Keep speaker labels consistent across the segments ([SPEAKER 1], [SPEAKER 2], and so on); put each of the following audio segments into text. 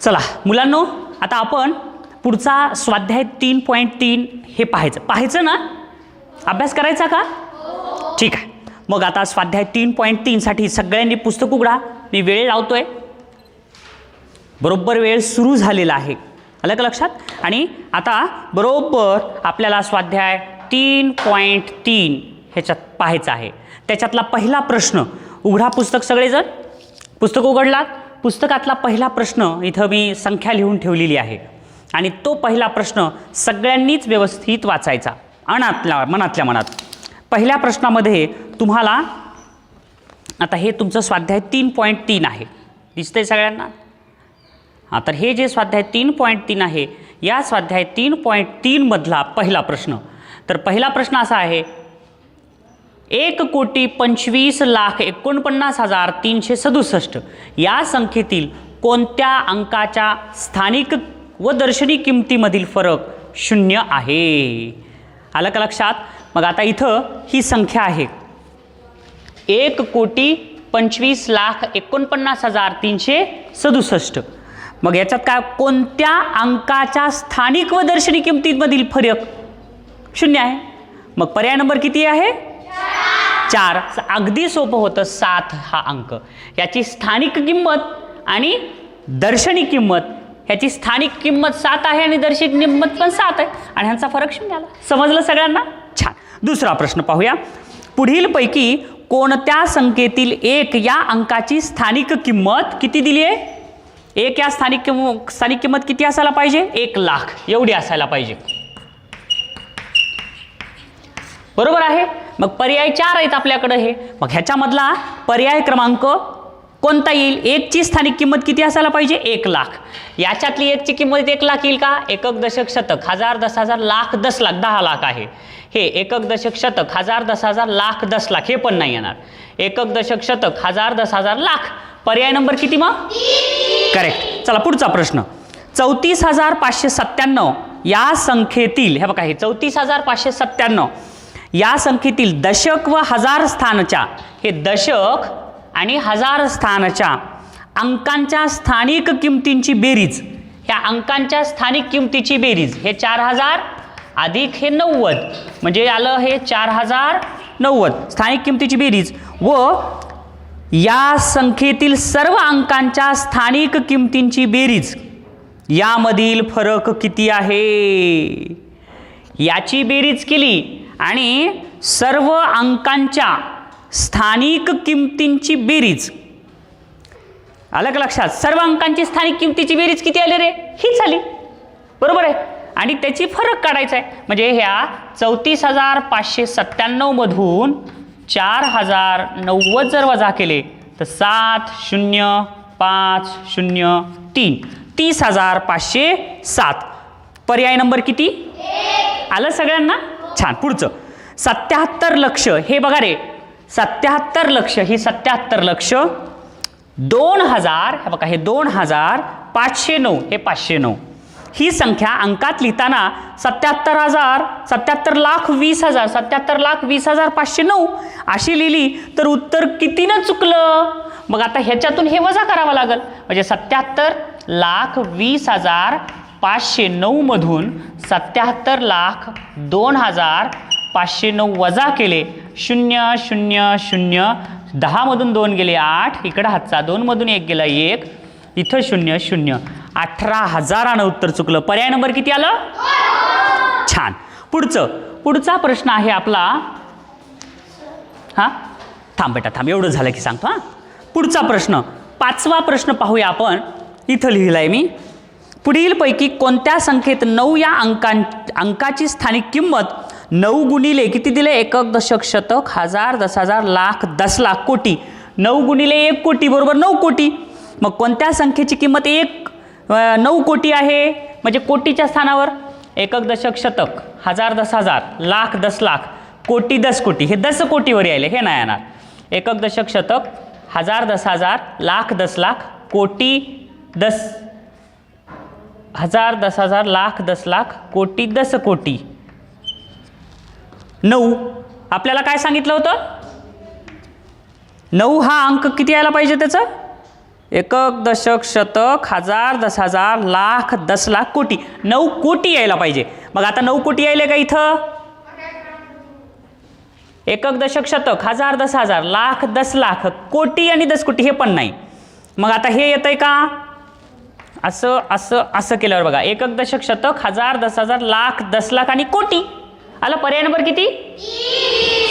[SPEAKER 1] चला मुलांनो, आता आपण पुढचा स्वाध्याय 3.3 हे पाहायचं ना, अभ्यास करायचा का? ठीक आहे. मग आता स्वाध्याय 3.3 साठी सगळ्यांनी पुस्तक उघडा. मी वेळ लावतोय, बरोबर वेळ सुरू झालेला आहे, आलं का लक्षात? आणि आता बरोबर आपल्याला स्वाध्याय 3.3 ह्याच्यात पाहायचं आहे. त्याच्यातला पहिला प्रश्न उघडा. पुस्तक सगळेजण पुस्तक उघडलात. पुस्तकातला पहिला प्रश्न इथं मी संख्या लिहून ठेवलेली आहे आणि तो पहिला प्रश्न सगळ्यांनीच व्यवस्थित वाचायचा मनातल्या मनात. पहिल्या प्रश्नामध्ये तुम्हाला, आता हे तुमचं स्वाध्याय 3.3 आहे, दिसतंय सगळ्यांना? हां, तर हे जे स्वाध्याय 3.3 आहे, या स्वाध्याय 3.3 मधला पहिला प्रश्न. तर पहिला प्रश्न असा आहे, 1,25,49,367 या संख्येतील कोणत्या अंकाच्या स्थानिक व दर्शनी किमतीमधील फरक 0 आहे? आलं का लक्षात? मग आता इथं ही संख्या आहे 1,25,49,367. मग याच्यात काय, कोणत्या अंकाच्या स्थानिक व दर्शनी किमतीमधील फरक 0 आहे? मग पर्याय नंबर किती आहे? 4. अगदी सोपं होतं. 7 हा अंक, याची स्थानिक किंमत आणि दर्शनी किंमत, ह्याची स्थानिक किंमत 7 आहे आणि दर्शनी किंमत पण 7 आहे आणि ह्यांचा फरक 0 आला. समजलं सगळ्यांना? छान. दुसरा प्रश्न पाहूया. पुढीलपैकी कोणत्या संख्येतील 1 या अंकाची स्थानिक किंमत किती दिली आहे? 1 या स्थानिक किंमत किती असायला पाहिजे? 1,00,000 एवढी असायला पाहिजे. बरोबर आहे. मग पर्याय 4 आहेत आपल्याकडे. हे मग ह्याच्यामधला पर्याय क्रमांक कोणता येईल? 1 ची स्थानिक किंमत किती असायला पाहिजे? 1,00,000. याच्यातली 1 ची किंमत 1,00,000 येईल का? एकक, दशक, शतक, हजार, 10,000, लाख, 10,00,000, 10,00,000 आहे. हे एकक, दशक, शतक, हजार, 10,000, लाख, 10,00,000 हे पण नाही येणार. एकक, दशक, शतक, हजार, 10,000, लाख. पर्याय नंबर किती मग? करेक्ट. चला पुढचा प्रश्न. 34,597 या संख्येतील, हे बघा, हे 34,597 या संख्येतील दशक व हजार स्थानच्या, हे दशक आणि हजार स्थानच्या अंकांच्या स्थानिक किमतींची बेरीज, ह्या अंकांच्या स्थानिक किमतीची बेरीज, हे 4,000 अधिक हे 90, म्हणजे आलं हे 4,090 स्थानिक किमतीची बेरीज, व या संख्येतील सर्व अंकांच्या स्थानिक किमतींची बेरीज, यामधील फरक किती आहे? याची बेरीज केली आणि सर्व अंकांच्या स्थानिक किमतींची बेरीज, आलं का लक्षात? सर्व अंकांची स्थानिक किमतीची बेरीज किती आली रे? हीच आली. बरोबर आहे. आणि त्याची फरक काढायचा आहे. म्हणजे ह्या 34,597 मधून 4,090 जर वजा केले तर 7,05,03 30,507. पर्याय नंबर किती? आलं सगळ्यांना? छान. पुढचं 77 लक्ष, हे बघा रे, 77 लक्ष, ही 77 लक्ष 2,000, हे बघा, हे 2,509, हे 509. ही संख्या अंकात लिहिताना 77,20,000 77,20,509 अशी लिहिली तर उत्तर कितीनं चुकलं? मग आता ह्याच्यातून हे वजा करावं लागेल. म्हणजे 77,20,509 मधून 77,02,509 वजा केले, 0 0 0 10 मधून 2 गेले 8, इकडं हातचा 2 मधून 1 गेला 1, इथं 0 0 18,000 उत्तर चुकलं. पर्याय नंबर किती आलं? छान. पुढचा प्रश्न आहे आपला. हा, थांब बेटा थांब, एवढं झालं की सांगतो. हा, पुढचा प्रश्न, 5वा प्रश्न पाहूया आपण. इथं लिहिलाय मी, पुढीलपैकी कोणत्या संख्येत 9 या अंकाची स्थानिक किंमत 9 गुणिले किती दिले? एकक, दशक, शतक, हजार, 10,000, लाख, 10,00,000, कोटी. 9 गुणिले 1 कोटी बरोबर 9 कोटी. मग कोणत्या संख्येची किंमत 9 कोटी आहे? म्हणजे कोटीच्या स्थानावर एकक, दशक, शतक, हजार, 10,000, लाख, 10,00,000, कोटी, 10 कोटी. हे 10 कोटीवर यायले, हे नाही येणार. एकक, दशक, शतक, हजार, 10,000, लाख, 10,00,000, कोटी, 10 हजार, 10,000, लाख, 10,00,000, कोटी, 10 कोटी. 9 आपल्याला काय सांगितलं होतं? 9 हा अंक किती यायला पाहिजे त्याचं? एकक, दशक, शतक, हजार, 10,000, लाख, 10 लाख, कोटी. 9 कोटी यायला पाहिजे. मग आता 9 कोटी यायले का इथं? एकक, दशक, शतक, हजार, 10,000, लाख, 10 लाख, कोटी आणि 10 कोटी हे पण नाही. मग आता हे येतंय का? असं असं असं केल्यावर बघा, एकक, दशक, शतक, हजार, 10,000, लाख, 10 लाख आणि कोटी. आला पर्याय नंबर किती?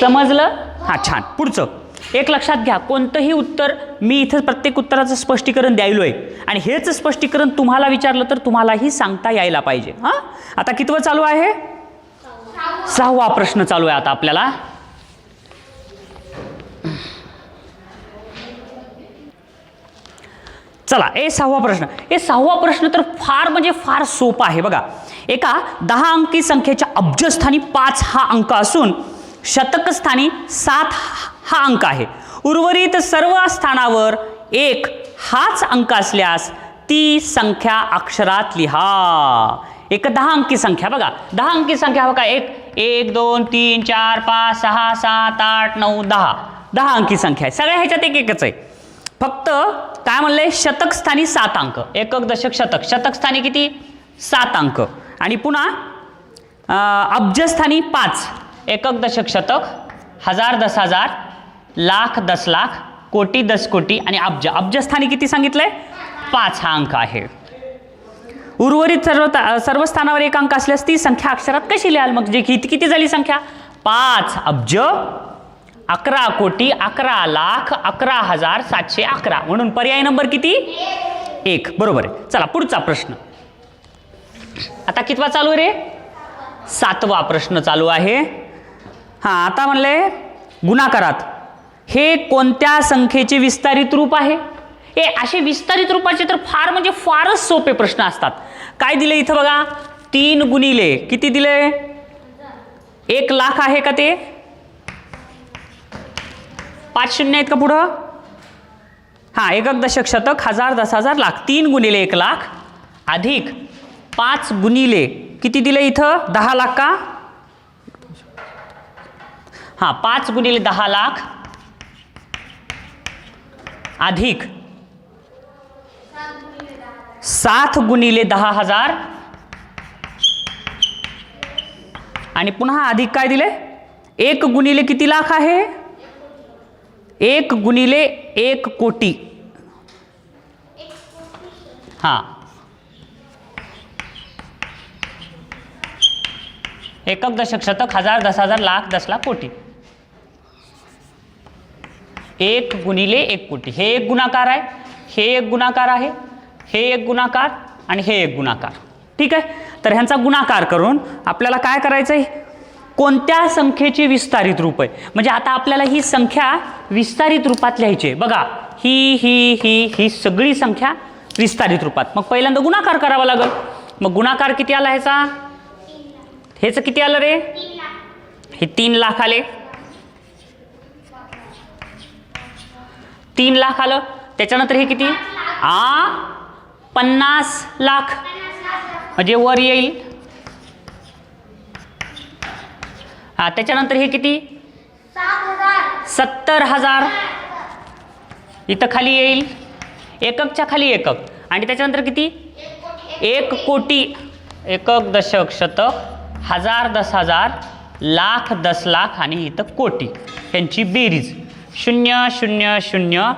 [SPEAKER 1] समजलं? हा, छान. पुढचं एक लक्षात घ्या, कोणतंही उत्तर मी इथं प्रत्येक उत्तराचं स्पष्टीकरण द्यायलोय आणि हेच स्पष्टीकरण तुम्हाला विचारलं तर तुम्हालाही सांगता यायला पाहिजे. हां, आता कितवं चालू आहे? 6वा प्रश्न चालू आहे आता आपल्याला. चला, 6वा प्रश्न. 6वा प्रश्न तर फार म्हणजे फार सोपा आहे बघा. एका 10 अंकी संख्येच्या अब्जस्थानी 5 हा अंक असून शतक स्थानी 7 हा अंक आहे. उर्वरित सर्व स्थानावर 1 हाच अंक असल्यास ती संख्या अक्षरात लिहा. एक 10 अंकी संख्या बघा, 10 अंकी संख्या बघा, 1 2 3 4 5 6 7 8 9 10. 10 अंकी संख्या आहे. सगळ्या ह्याच्यात एकच आहे. फक्त काय म्हणले? शतक स्थानी 7 अंक. एकक, दशक, शतक. शतक स्थानी किती? 7 अंक. आणि पुन्हा अब्जस्थानी 5. एकक, दशक, शतक, हजार, 10,000, लाख, 10 लाख, कोटी, 10 कोटी आणि अब्ज. अब्जस्थानी किती सांगितलंय? 5 हा अंक आहे. उर्वरित सर्व स्थानावर 1 अंक असल्यास ती संख्या अक्षरात कशी लिहाल? मग जे किती झाली संख्या? 5 अब्ज, 11 कोटी, 11 लाख, 11,711. म्हणून पर्याय नंबर किती? 1. बरोबर आहे. चला पुढचा प्रश्न. आता कितवा चालू रे? 7वा प्रश्न चालू आहे. हा, आता म्हणले गुणाकारात हे कोणत्या संख्येचे विस्तारित रूप आहे? हे असे विस्तारित रूपाचे तर फार म्हणजे फारच सोपे प्रश्न असतात. काय दिले इथं बघा? 3 गुणिले किती दिले? 1 लाख आहे का ते? 5 शून्य आहेत का पुढं? हा, एकक, दशक, शतक, हजार, 10,000, लाख. 3 गुणिले 1 लाख अधिक 5 गुणिले किती दिले इथं? 10 लाख का? हा, 5 गुणिले 10 लाख अधिक 7 गुणिले 10,000 आणि पुन्हा अधिक काय दिले? 1 गुणिले किती लाख आहे? 1 गुणिले 1 कोटी. हा, एकक, दशक, शतक, हजार, 10,000, लाख, 10 लाख, कोटी. 1 गुणिले 1 कोटी. हे एक गुणाकार आहे, हे एक गुणाकार आहे, हे एक गुणाकार आणि हे एक गुणाकार. ठीक आहे. तर ह्यांचा गुणाकार करून आपल्याला काय करायचं आहे? कोणत्या संख्येचे विस्तारित रूप आहे? म्हणजे आता आपल्याला ही संख्या विस्तारित रूपात लिहायची आहे. बघा, ही सगळी संख्या विस्तारित रूपात. मग पहिल्यांदा गुणाकार करावा लागेल. मग गुणाकार किती आला ह्याचा? ह्याचं किती आलं रे? हे 3 लाख आले. 3 लाख आलं. त्याच्यानंतर हे किती? 50 लाख म्हणजे वर येईल. हा, त्याच्यानंतर हे किती? 70,000 इथं खाली येईल. एककच्या खाली एकक. आणि त्याच्यानंतर किती? 1 कोटी. एकक, दशक, शतक, हजार, 10,000, लाख, 10 लाख आणि इथं कोटी. यांची बेरीज 0 0 0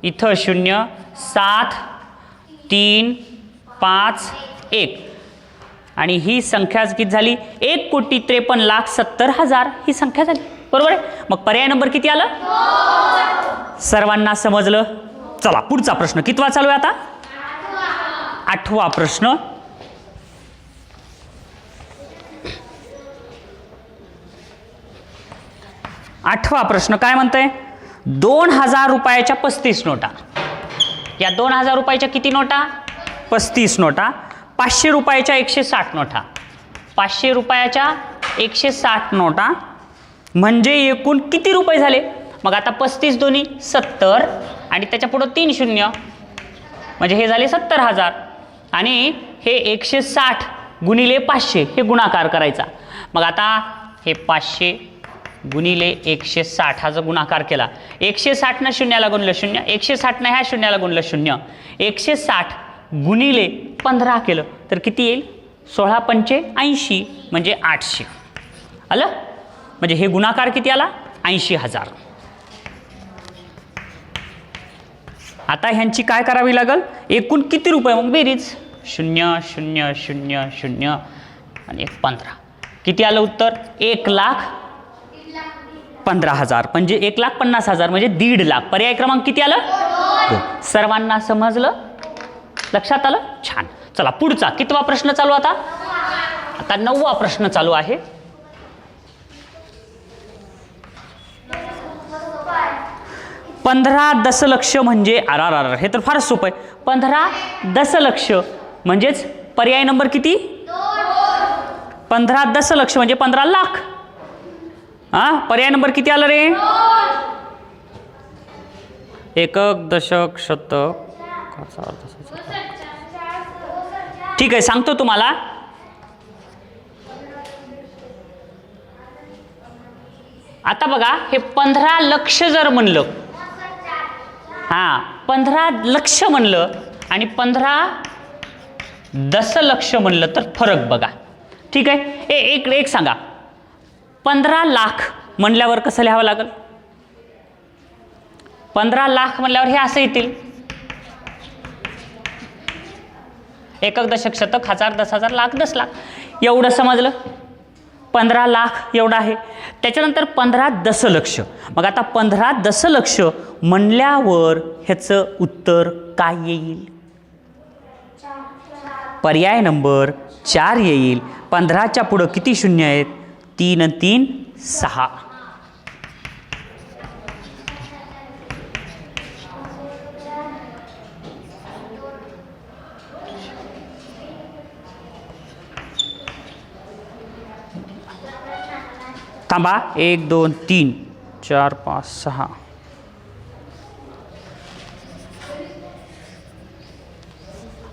[SPEAKER 1] इथं 0 7 3 5 1 आणि ही संख्या किती झाली? 1,53,70,000 ही संख्या झाली. बरोबर आहे. मग पर्याय नंबर किती आलं? सर्वांना समजलं? चला पुढचा प्रश्न. कितवा चालू आहे आता? 8वा प्रश्न. आठवा प्रश्न काय म्हणतंय? 2,000 रुपयाच्या 35 नोटा. या 2,000 रुपयाच्या किती नोटा? 35 नोटा. 500 रुपयाच्या 160 नोटा. 500 रुपयाच्या 160 नोटा म्हणजे एकूण किती रुपये झाले? मग आता 35 दोन्ही 70 आणि त्याच्या पुढं 3 शून्य म्हणजे हे झाले 70,000 आणि हे 160 गुणिले 500 हे गुणाकार करायचा. मग आता हे 500 गुणिले 160 हा जो गुणाकार केला, 160 न शून्याला गुणलं 0, 160 न ह्या शून्याला गुणलं 0, 160 गुणिले 15 केलं तर किती येईल? 16 पंचे 80 म्हणजे 800 आलं. म्हणजे हे गुणाकार किती आला? 80,000. आता ह्यांची काय करावी लागल? एकूण किती रुपये? मग बेरीज 0 0 0 0 आणि 15 किती आलं उत्तर? 1,15,000 म्हणजे 1,50,000 म्हणजे 1.5 लाख. पर्याय क्रमांक किती आलं? 2. सर्वांना समजलं? लक्षात आलं? छान. चला पुढचा कितवा प्रश्न चालू आता? आता 9वा प्रश्न चालू आहे. पंधरा दशलक्ष म्हणजे हे तर फारच सोपं आहे. 15 दशलक्ष म्हणजेच पर्याय नंबर किती? 15 दशलक्ष म्हणजे 15 लाख. पर्याय नंबर किती आला रे? एकक दशक शतक. ठीक आहे, सांगतो तुम्हाला. आता बघा, हे 15 लक्ष जर म्हणलं, 15 लक्ष म्हणलं आणि 15 दशलक्ष म्हणलं तर फरक बघा. ठीक आहे, एक सांगा, 15 लाख म्हणल्यावर कसं लिहावं लागेल? 15 लाख म्हणल्यावर हे असं येतील, एकक दशक शतक हजार 10,000 लाख 10 लाख. एवढं समजलं? 15 लाख एवढं आहे. त्याच्यानंतर 15 दशलक्ष. मग आता 15 दशलक्ष म्हणल्यावर ह्याचं उत्तर काय येईल? पर्याय नंबर 4 येईल. 15च्या पुढं किती शून्य आहेत? 3 आणि 3 6. थांबा, 1 2 3 4 5 6.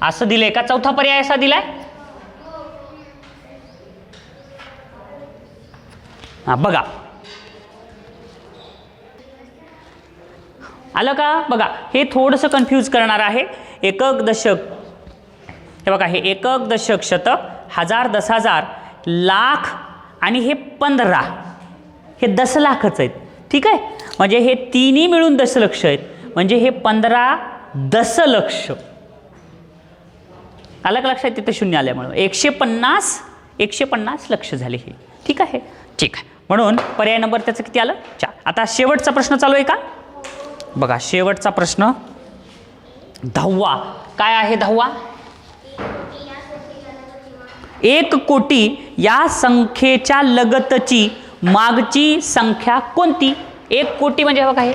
[SPEAKER 1] असं दिलंय का? चौथा पर्याय असा दिलाय? बघा आलं का? बघा, हे थोडंसं कन्फ्यूज करणार आहे. एकक दशक, हे बघा, हे एकक दशक शतक हजार 10,000 लाख आणि हे 15 हे दशलाखच आहेत. ठीक आहे, म्हणजे हे तिन्ही मिळून दशलक्ष आहेत. म्हणजे हे 15 दशलक्ष. आलं का लक्षात? तिथे शून्य आल्यामुळे 150 लक्ष झाले हे. ठीक आहे, ठीक आहे. म्हणून पर्याय नंबर त्याचं किती आलं? 4. आता शेवटचा प्रश्न चालू आहे का? बघा, शेवटचा प्रश्न 10वा काय आहे? 10वा, 1 कोटी या संख्येच्या लगतची मागची संख्या कोणती? 1 कोटी म्हणजे बघा, हे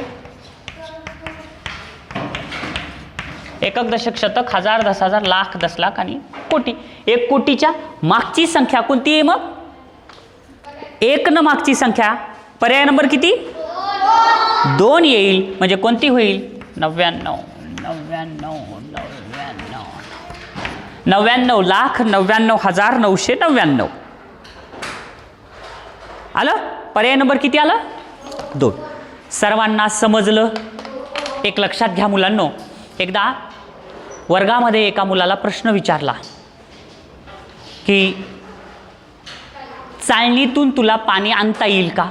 [SPEAKER 1] एकक दशक शतक हजार 10,000 लाख 10 लाख आणि कोटी. 1 कोटीच्या मागची संख्या कोणती आहे? मग 1 न मागची संख्या पर्याय नंबर किती? 2 येईल. म्हणजे कोणती होईल? 99,99,99,999. आलं? पर्याय नंबर किती आलं? 2. सर्वांना समजलं? एक लक्षात घ्या मुलांनो, एकदा वर्गामध्ये एका मुलाला प्रश्न विचारला की चाळणीतून तुला पाणी आणता येईल का?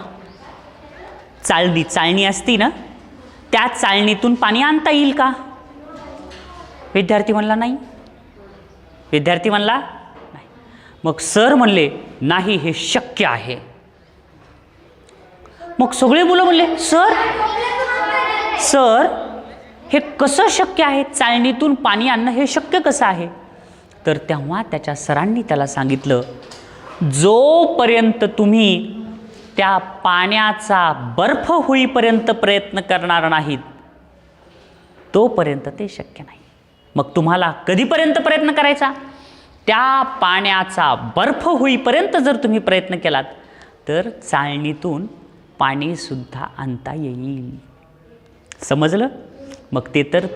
[SPEAKER 1] चाळणी असती ना, त्या चाळणीतून पाणी आणता येईल का? विद्यार्थी म्हणला नाही. विद्यार्थी म्हणला नाही. मग सर म्हणले नाही, हे शक्य आहे. मग सगळे मुलं म्हणले सर हे कसं शक्य आहे? चाळणीतून पाणी आणणं हे शक्य कसं आहे? तर तेव्हा त्याच्या सरांनी त्याला सांगितलं, जोपर्यंत तुम्ही त्या पाण्याचा बर्फ होईपर्यंत प्रयत्न करणार नाहीत तोपर्यंत ते शक्य नाही. मग तुम्हाला कधीपर्यंत प्रयत्न करायचा? त्या पाण्याचा बर्फ होईपर्यंत जर तुम्ही प्रयत्न केलात तर चाळणीतून पाणीसुद्धा आणता येईल. समजलं? मग ते तर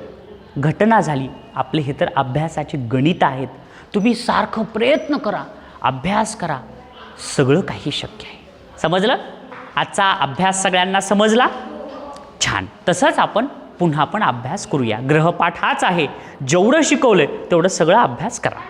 [SPEAKER 1] घटना झाली. आपले हे तर अभ्यासाचे गणित आहेत. तुम्ही सारखं प्रयत्न करा, अभ्यास करा, सगळं काही शक्य आहे. समजलं? आजचा अभ्यास सगळ्यांना समजला? छान. तसंच आपण पुन्हा पण अभ्यास करूया. ग्रहपाठ हाच आहे, जेवढं शिकवलं तेवढं सगळं अभ्यास करा.